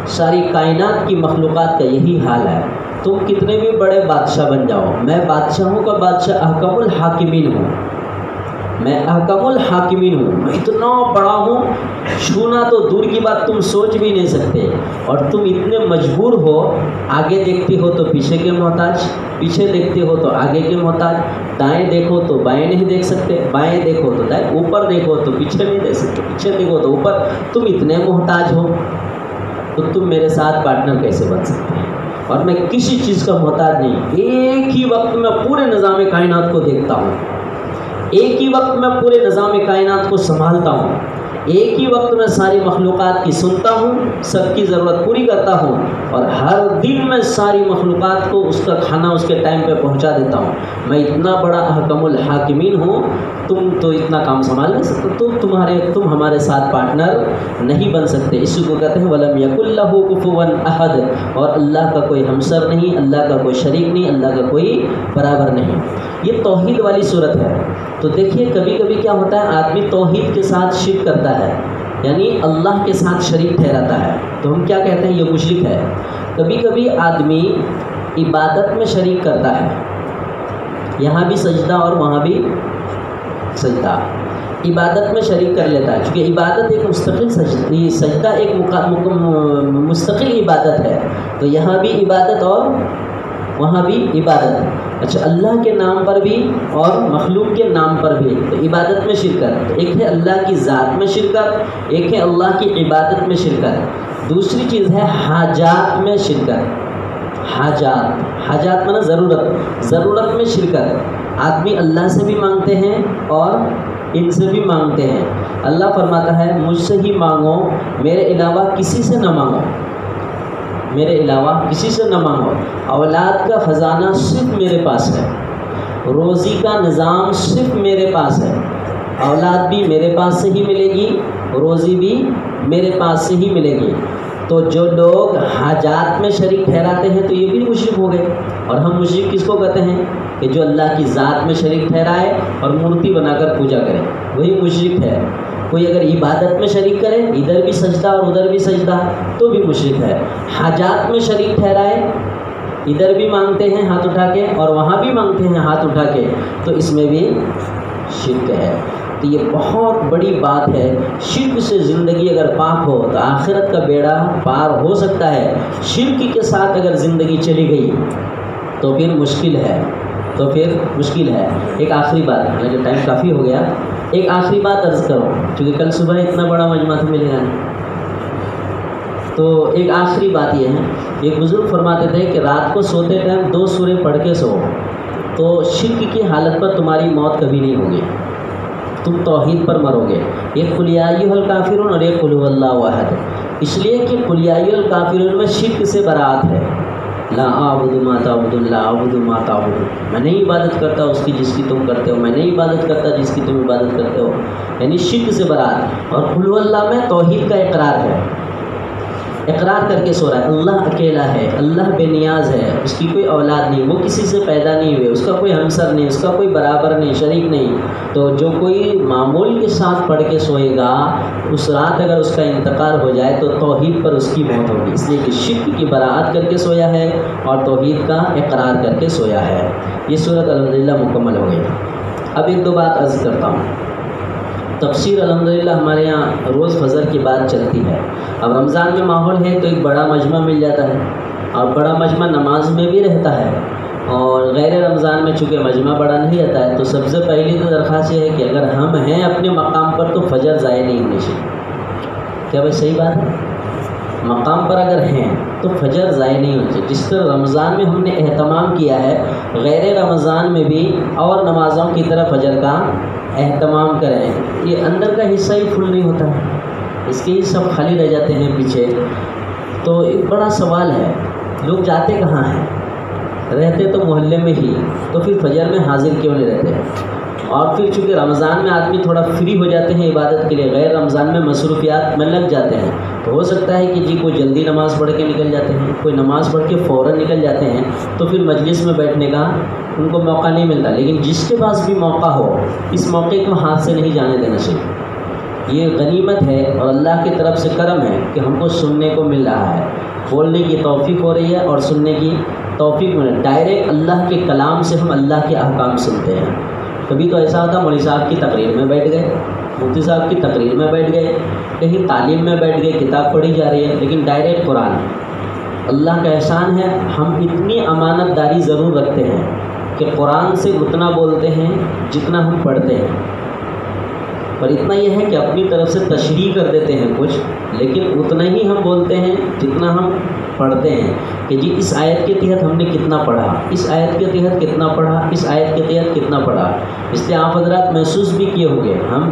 ساری کائنات کی مخلوقات کا یہی حال ہے، تم کتنے بھی بڑے بادشاہ بن جاؤ، میں بادشاہوں کا بادشاہ احکم الحاکمین ہوں، میں احکم الحاکمین ہوں، میں اتنا بڑا ہوں، چھونا تو دور کی بات تم سوچ بھی نہیں سکتے، اور تم اتنے مجبور ہو، آگے دیکھتے ہو تو پیچھے کے محتاج، پیچھے دیکھتے ہو تو آگے کے محتاج، دائیں دیکھو تو بائیں نہیں دیکھ سکتے، بائیں دیکھو تو دائیں، اوپر دیکھو تو پیچھے نہیں دیکھ سکتے، پیچھے دیکھو تو اوپر، تم اتنے محتاج ہو تو تم میرے ساتھ پارٹنر کیسے بن سکتے ہیں؟ اور میں کسی چیز کا محتاج نہیں، ایک ہی وقت میں پورے نظام کائنات کو دیکھتا ہوں، ایک ہی وقت میں پورے نظام کائنات کو سنبھالتا ہوں، ایک ہی وقت میں ساری مخلوقات کی سنتا ہوں، سب کی ضرورت پوری کرتا ہوں، اور ہر دن میں ساری مخلوقات کو اس کا کھانا اس کے ٹائم پہ پہنچا دیتا ہوں۔ میں اتنا بڑا احکم الحاکمین ہوں، تم تو اتنا کام سنبھال نہیں سکتے، تم ہمارے ساتھ پارٹنر نہیں بن سکتے۔ اسی کو کہتے ہیں وَلَمْ يَكُنْ لَهُ كُفُوًا أَحَدٌ، اور اللہ کا کوئی ہمسر نہیں، اللہ کا کوئی شریک نہیں، اللہ کا کوئی برابر نہیں۔ یہ توحید والی صورت ہے۔ تو دیکھیے کبھی کبھی کیا ہوتا ہے، آدمی توحید کے ساتھ شرک کرتا ہے، یعنی اللہ کے ساتھ شریک ٹھہراتا ہے، تو ہم کیا کہتے ہیں، یہ مشرک ہے۔ کبھی کبھی آدمی عبادت میں شریک کرتا ہے، یہاں بھی سجدہ اور وہاں بھی سجدہ، عبادت میں شریک کر لیتا ہے، چونکہ عبادت ایک مستقل سجدہ ایک مستقل عبادت ہے، تو یہاں بھی عبادت اور وہاں بھی عبادت، اچھا اللہ کے نام پر بھی اور مخلوق کے نام پر بھی، تو عبادت میں شرکت، ایک ہے اللہ کی ذات میں شرکت، ایک ہے اللہ کی عبادت میں شرکت، دوسری چیز ہے حاجات میں شرکت، حاجات مانا ضرورت میں شرکت، آدمی اللہ سے بھی مانگتے ہیں اور ان سے بھی مانگتے ہیں، اللہ فرماتا ہے مجھ سے ہی مانگو، میرے علاوہ کسی سے نہ مانگو، میرے علاوہ کسی سے نہ مانگو، اولاد کا خزانہ صرف میرے پاس ہے، روزی کا نظام صرف میرے پاس ہے، اولاد بھی میرے پاس سے ہی ملے گی، روزی بھی میرے پاس سے ہی ملے گی۔ تو جو لوگ حاجات میں شریک ٹھہراتے ہیں تو یہ بھی مشرک ہو گئے، اور ہم مشرک کس کو کہتے ہیں کہ جو اللہ کی ذات میں شریک ٹھہرائے اور مورتی بنا کر پوجا کرے، وہی مشرک ہے۔ کوئی اگر عبادت میں شریک کرے، ادھر بھی سجدہ اور ادھر بھی سجدہ، تو بھی مشرک ہے۔ حاجات میں شریک ٹھہرائے، ادھر بھی مانگتے ہیں ہاتھ اٹھا کے اور وہاں بھی مانگتے ہیں ہاتھ اٹھا کے، تو اس میں بھی شرک ہے۔ تو یہ بہت بڑی بات ہے، شرک سے زندگی اگر پاک ہو تو آخرت کا بیڑا پار ہو سکتا ہے، شرک کے ساتھ اگر زندگی چلی گئی تو پھر مشکل ہے، ایک آخری بات، حالانکہ ٹائم کافی ہو گیا، ایک آخری بات عرض کرو، کیونکہ کل صبح اتنا بڑا مجمع تو ملے گا نہیں، تو ایک آخری بات یہ ہے، ایک بزرگ فرماتے تھے کہ رات کو سوتے ٹائم 2 سورے پڑھ کے سو، تو شرک کی حالت پر تمہاری موت کبھی نہیں ہوگی، تم توحید پر مرو گے، ایک قل یا ایھا الکافرون اور ایک قل ھو اللہ احد، اس لیے کہ قل یا ایھا الکافرون میں شرک سے برات ہے، لا اعبد ما تعبدون لا اعبد ما تعبدون، میں نہیں عبادت کرتا اس کی جس کی تم کرتے ہو، میں نہیں عبادت کرتا جس کی تم عبادت کرتے ہو، یعنی شرک سے برات۔ اور قل ھو اللہ میں توحید کا اقرار ہے، اقرار کر کے سو رہا ہے، اللہ اکیلا ہے، اللہ بے نیاز ہے، اس کی کوئی اولاد نہیں، وہ کسی سے پیدا نہیں ہوئے، اس کا کوئی ہمسر نہیں، اس کا کوئی برابر نہیں، شریک نہیں، تو جو کوئی معمول کے ساتھ پڑھ کے سوئے گا، اس رات اگر اس کا انتقال ہو جائے تو توحید پر اس کی موت ہوگی، اس لیے کہ شرک کی براءت کر کے سویا ہے اور توحید کا اقرار کر کے سویا ہے۔ یہ صورت الحمدللہ مکمل ہو گئی۔ اب 1-2 بات عرض کرتا ہوں۔ تفسیر الحمدللہ ہمارے یہاں روز فجر کی بات چلتی ہے، اب رمضان میں ماحول ہے تو ایک بڑا مجمع مل جاتا ہے، اور بڑا مجمع نماز میں بھی رہتا ہے، اور غیر رمضان میں چونکہ مجمع بڑا نہیں رہتا ہے، تو سب سے پہلی تو درخواست یہ ہے کہ اگر ہم ہیں اپنے مقام پر تو فجر ضائع نہیں ہونی چاہیے۔ کیا بھائی صحیح بات ہے؟ مقام پر اگر ہیں تو فجر ضائع نہیں ہونی چاہیے، جس طرح رمضان میں ہم نے اہتمام کیا ہے، غیر رمضان میں بھی اور نمازوں کی طرح فجر کا اہتمام کریں۔ یہ اندر کا حصہ ہی فل نہیں ہوتا ہے، اس کے ہی سب خالی رہ جاتے ہیں پیچھے، تو ایک بڑا سوال ہے، لوگ جاتے کہاں ہیں؟ رہتے تو محلے میں ہی، تو پھر فجر میں حاضر کیوں نہیں رہتے؟ اور پھر چونکہ رمضان میں آدمی تھوڑا فری ہو جاتے ہیں عبادت کے لیے، غیر رمضان میں مصروفیات میں لگ جاتے ہیں، تو ہو سکتا ہے کہ جی کوئی جلدی نماز پڑھ کے نکل جاتے ہیں، کوئی نماز پڑھ کے فوراً نکل جاتے ہیں، تو پھر مجلس میں بیٹھنے کا ان کو موقع نہیں ملتا. لیکن جس کے پاس بھی موقع ہو، اس موقع کو ہاتھ سے نہیں جانے دینا چاہیے. یہ غنیمت ہے اور اللہ کی طرف سے کرم ہے کہ ہم کو سننے کو مل رہا ہے، بولنے کی توفیق ہو رہی ہے اور سننے کی توفیق مل رہی ہے. ڈائریکٹ اللہ کے کلام سے ہم اللہ کے احکام سنتے ہیں. کبھی تو ایسا ہوتا مولوی صاحب کی تقریر میں بیٹھ گئے، مفتی صاحب کی تقریر میں بیٹھ گئے، کہیں تعلیم میں بیٹھ گئے، کتاب پڑھی جا رہی ہے، لیکن ڈائریکٹ قرآن. اللہ کا احسان ہے ہم اتنی امانت داری ضرور رکھتے ہیں کہ قرآن سے اتنا بولتے ہیں جتنا ہم پڑھتے ہیں، اور اتنا یہ ہے کہ اپنی طرف سے تشریح کر دیتے ہیں کچھ، لیکن اتنا ہی ہم بولتے ہیں جتنا ہم پڑھتے ہیں کہ جی اس آیت کے تحت ہم نے کتنا پڑھا، اس آیت کے تحت کتنا پڑھا، اس آیت کے تحت کتنا پڑھا. اس لیے آپ حضرات محسوس بھی کیے ہوں گے ہم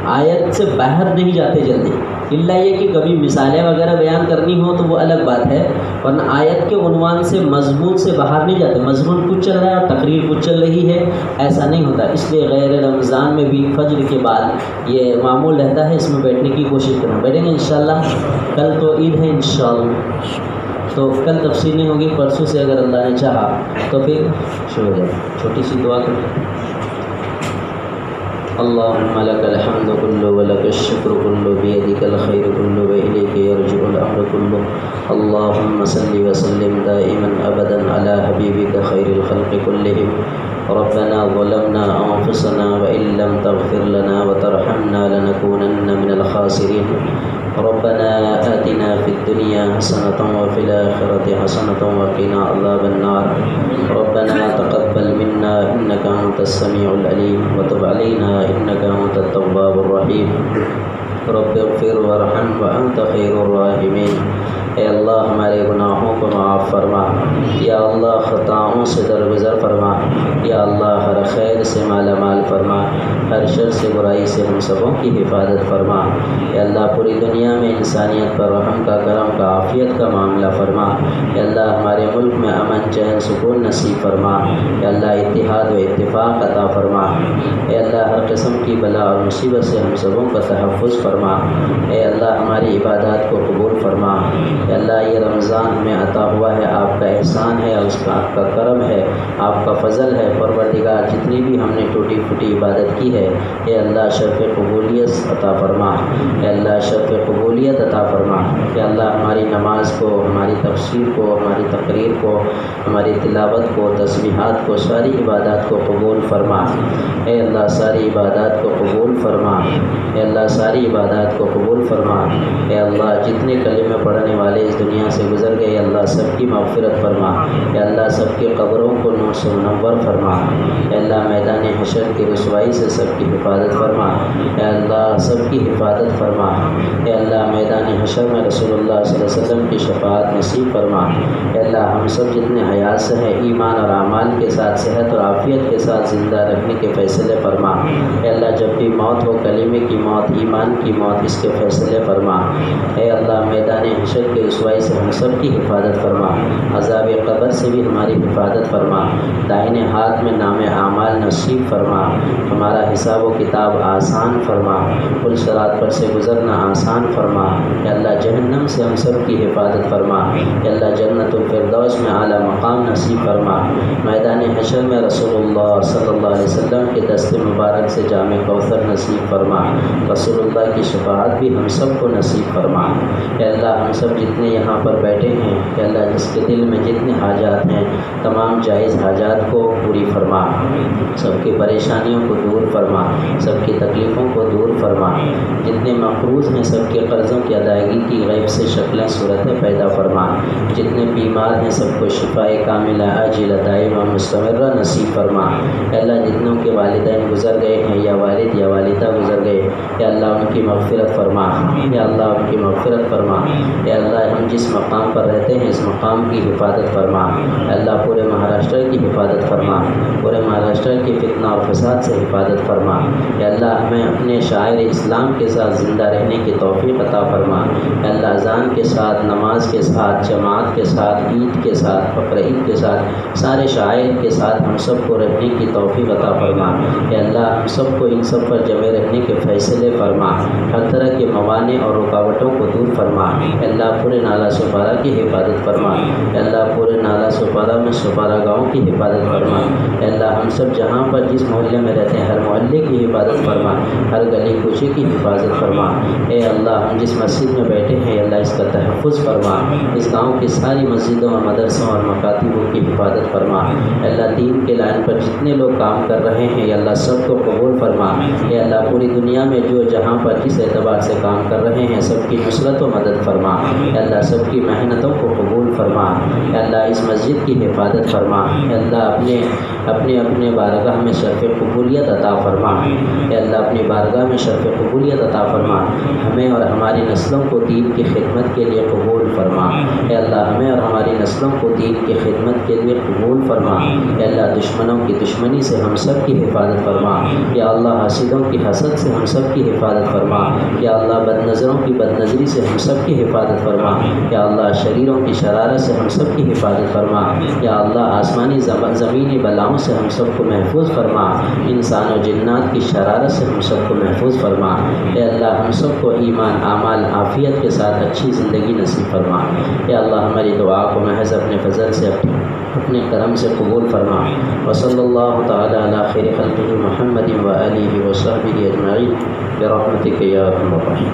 آیت سے باہر نہیں جاتے جلدی، الا یہ کہ کبھی مثالیں وغیرہ بیان کرنی ہو تو وہ الگ بات ہے، ورنہ آیت کے عنوان سے مضمون سے باہر نہیں جاتے. مضمون کچھ چل رہا ہے اور تقریر کچھ چل رہی ہے، ایسا نہیں ہوتا. اس لیے غیر رمضان میں بھی فجر کے بعد یہ معمول رہتا ہے، اس میں بیٹھنے کی کوشش کرنا. بیٹھیں گے انشاءاللہ. کل تو عید ہے انشاءاللہ، تو کل تفصیل نہیں ہوگی، پرسوں سے اگر اللہ نے چاہا تو پھر شروع ہو جائے. چھوٹی سی دعا کریں. اللهم لك الحمد كله ولك الشكر كله بيدك الخير كله وإليك يرجع الأمر كله. اللهم صل وسلم دائما أبدا على حبيبك خير الخلق كلهم. ربنا ظلمنا أنفسنا وإن لم تغفر لنا وترحمنا لنكونن من الخاسرين. ربنا آتنا في الدنيا حسنة وفي الآخرة حسنة وقنا عذاب النار. ربنا تقبل منا إنك أنت السميع العليم وتب علينا إنك أنت التواب الرحيم. رب اغفر وارحم وأنت خير الراحمين. اے اللہ ہمارے گناہوں کو معاف فرما، یا اللہ خطاؤں سے درگزر فرما، یا اللہ ہر خیر سے مالا مال فرما، ہر شر سے برائی سے ہم سبوں کی حفاظت فرما. یا اللہ پوری دنیا میں انسانیت پر رحم کا، کرم کا، عافیت کا معاملہ فرما. یا اللہ ہمارے ملک میں امن چین سکون نصیب فرما. یا اللہ اتحاد و اتفاق عطا فرما. اے اللہ ہر قسم کی بلا اور مصیبت سے ہم سبوں کا تحفظ فرما. اے اللہ ہماری عبادات کو قبول فرما. اے اللہ یہ رمضان ہمیں عطا ہوا ہے، آپ کا احسان ہے، اس کا آپ کا کرم ہے، آپ کا فضل ہے. پروردگار جتنی بھی ہم نے ٹوٹی پھوٹی عبادت کی ہے، اے اللہ شرف قبولیت عطا فرما. اے اللہ شرف قبولیت عطا فرما. اے اللہ ہماری نماز کو، ہماری تفسیر کو، ہماری تقریر کو، ہماری تلاوت کو، تسبیحات کو، ساری عبادات کو قبول فرما. اے اللہ ساری عبادات کو قبول فرما. اے اللہ ساری عبادات کو قبول فرما. اے اللہ جتنے کلمے پڑھنے والے اس دنیا سے گزر گئے، اللہ سب کی مغفرت فرما. اے اللہ سب کی قبروں کو نور سے منور فرما. اے اللہ میدان حشر کی رسوائی سے سب کی حفاظت فرما. اے اللہ سب کی حفاظت فرما. اے اللہ میدان حشر میں رسول اللہ صلی اللہ علیہ وسلم کی شفاعت نصیب فرما. اے اللہ ہم سب جتنے حیات سے ہیں ایمان اور اعمال کے ساتھ صحت اور عافیت کے ساتھ زندہ رکھنے کے فیصلے فرما. اے اللہ جب بھی موت ہو، کلمے کی موت، ایمان کی موت، اس کے فیصلے فرما. اے اللہ میدان حشر کی رسوائی سے ہم سب کی حفاظت فرما. عذاب قبر سے بھی ہماری حفاظت فرما. دائنے ہاتھ میں نام اعمال نصیب فرما. ہمارا حساب و کتاب آسان فرما. پل صراط پر سے گزرنا آسان فرما. اے اللہ جہنم سے ہم سب کی حفاظت فرما. اے اللہ جنت الفردوس میں اعلیٰ مقام نصیب فرما. میدان حشر میں رسول اللہ صلی اللہ علیہ وسلم کے دست مبارک سے جام کوثر نصیب فرما. رسول اللہ کی شفاعت بھی ہم سب کو نصیب فرما. اے اللہ ہم سب جتنے یہاں پر بیٹھے ہیں، اے اللہ جس کے دل میں جتنے حاجات ہیں تمام جائز حاجات کو پوری فرما. سب کی پریشانیوں کو دور فرما. سب کی تکلیفوں کو دور فرما. جتنے مقروض ہیں سب کے قرضوں کی ادائیگی کی غیب سے شکلیں صورتیں پیدا فرما. جتنے بیمار ہیں سب کو شفاء کاملہ عاجلہ دائمہ مستمرہ نصیب فرما. اے اللہ جتنوں کے والدین گزر گئے ہیں یا والد یا والدہ گزر گئے، یا اللہ ان کی مغفرت فرما. یا اللہ ان کی مغفرت فرما. یا اللہ ہم جس مقام مقام پر رہتے ہیں اس مقام کی حفاظت فرما۔ اللہ پورے مہاراشٹر کی حفاظت فرما، پورے مہاراشٹر کی فتنہ اور فساد سے حفاظت فرما۔ یا اللہ ہمیں اپنے شاعر اسلام کے ساتھ زندہ رہنے کی توفیق عطا فرما۔ یا اللہ اذان کے ساتھ، نماز کے ساتھ، جماعت کے ساتھ، عید کے ساتھ، بقر عید کے ساتھ، سارے شاعر کے ساتھ ہم سب کو رہنے کی توفیق عطا فرما۔ یا اللہ ہم سب کو ان سب پر جمع رہنے کے فیصلے فرما، ہر طرح کے موانع اور رکاوٹوں کو دور فرما۔ یا اللہ پورے نالا سپارہ کی حفاظت فرما۔ یا اللہ پورے نالا سپارہ میں سپارہ گاؤں کی حفاظت فرما۔ یا اللہ ہم سب جہاں پر جس محلے میں رہتے ہیں ہر محلے کی حفاظت فرما، ہر گلی کوچے کی حفاظت فرما۔ اے اللہ ہم جس مسجد میں بیٹھے ہیں اللہ اس کا تحفظ فرما، اس گاؤں کی ساری مسجدوں اور مدرسوں اور مکاتبوں کی حفاظت فرما۔ اے اللہ دین کے لائن پر جتنے لوگ کام کر رہے ہیں یا اللہ سب کو قبول فرما۔ اے اللہ پوری دنیا میں جو جہاں پر جس اعتبار سے کام کر رہے ہیں سب کی نصرت و مدد فرما۔ اے اللہ سب کی محنتوں کو قبول فرما۔ اے اللہ اس مسجد کی حفاظت فرما۔ اے اللہ اپنے بارگاہ میں شرف قبولیت عطا فرما۔ اے اللہ اپنی بارگاہ میں شرف قبولیت عطا فرما، ہمیں اور ہماری نسلوں کو دین کی خدمت کے لیے قبول فرما۔ اے اللہ ہمیں اور ہماری نسلوں کو دین کی خدمت کے لیے قبول فرما۔ اے اللہ دشمنوں کی دشمنی سے ہم سب کی حفاظت فرما۔ یا اللہ حاسدوں کی حسد سے ہم سب کی حفاظت فرما۔ یا اللہ بد نظروں کی بد نظری سے ہم سب کی حفاظت فرما۔ یا اللہ شریروں کی شرارت سے ہم سب کی حفاظت فرما۔ یا اللہ آسمانی زمینی بلاؤں سے ہم سب کو محفوظ فرما، انسان و جنات کی شرارت سے ہم سب کو محفوظ فرما۔ اے اللہ ہم سب کو ایمان، اعمال، عافیت کے ساتھ اچھی زندگی نصیب فرما۔ اے اللہ ہماری دعا کو محض اپنے فضل سے اپنے کرم سے قبول فرما۔ وصلی اللہ تعالی علی خیر خلقہ محمد و آلہ و صحبہ اجمعین برحمتک یا ارحم الراحمین۔